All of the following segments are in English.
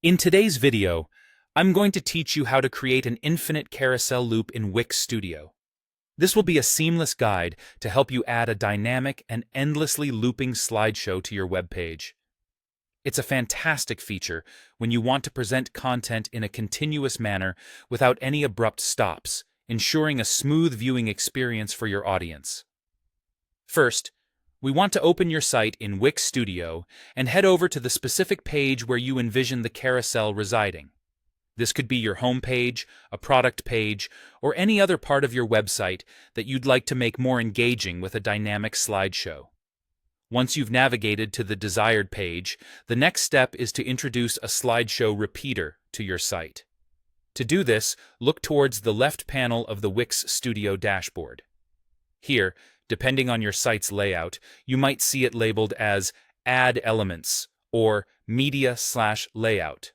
In today's video, I'm going to teach you how to create an infinite carousel loop in Wix Studio. This will be a seamless guide to help you add a dynamic and endlessly looping slideshow to your web page. It's a fantastic feature when you want to present content in a continuous manner without any abrupt stops, ensuring a smooth viewing experience for your audience. First, we want to open your site in Wix Studio and head over to the specific page where you envision the carousel residing. This could be your home page, a product page, or any other part of your website that you'd like to make more engaging with a dynamic slideshow. Once you've navigated to the desired page, the next step is to introduce a slideshow repeater to your site. To do this, look towards the left panel of the Wix Studio dashboard. Here, depending on your site's layout, you might see it labeled as Add Elements or Media/Layout.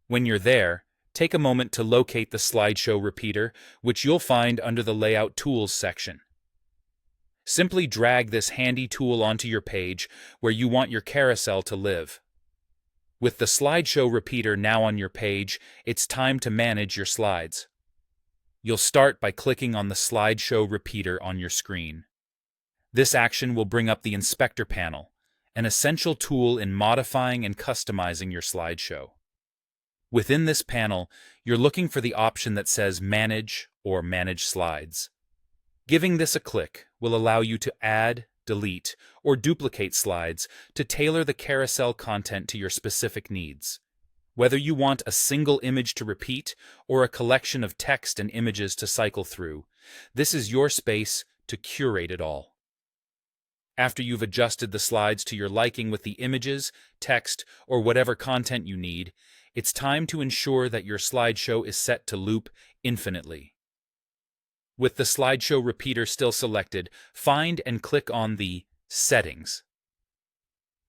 When you're there, take a moment to locate the slideshow repeater, which you'll find under the Layout Tools section. Simply drag this handy tool onto your page where you want your carousel to live. With the slideshow repeater now on your page, it's time to manage your slides. You'll start by clicking on the slideshow repeater on your screen. This action will bring up the Inspector panel, an essential tool in modifying and customizing your slideshow. Within this panel, you're looking for the option that says Manage or Manage Slides. Giving this a click will allow you to add, delete, or duplicate slides to tailor the carousel content to your specific needs. Whether you want a single image to repeat or a collection of text and images to cycle through, this is your space to curate it all. After you've adjusted the slides to your liking with the images, text, or whatever content you need, it's time to ensure that your slideshow is set to loop infinitely. With the slideshow repeater still selected, find and click on the Settings.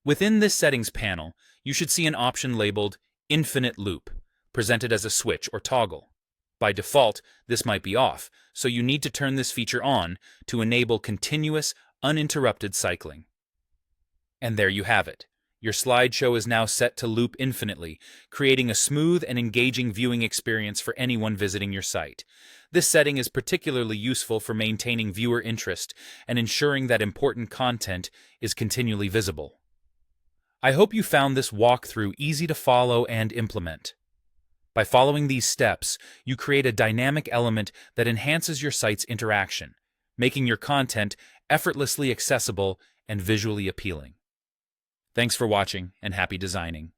Within this Settings panel, you should see an option labeled Infinite Loop, presented as a switch or toggle. By default, this might be off, so you need to turn this feature on to enable continuous, uninterrupted cycling. And there you have it. Your slideshow is now set to loop infinitely, creating a smooth and engaging viewing experience for anyone visiting your site. This setting is particularly useful for maintaining viewer interest and ensuring that important content is continually visible. I hope you found this walkthrough easy to follow and implement. By following these steps, you create a dynamic element that enhances your site's interaction, making your content effortlessly accessible and visually appealing. Thanks for watching, and happy designing.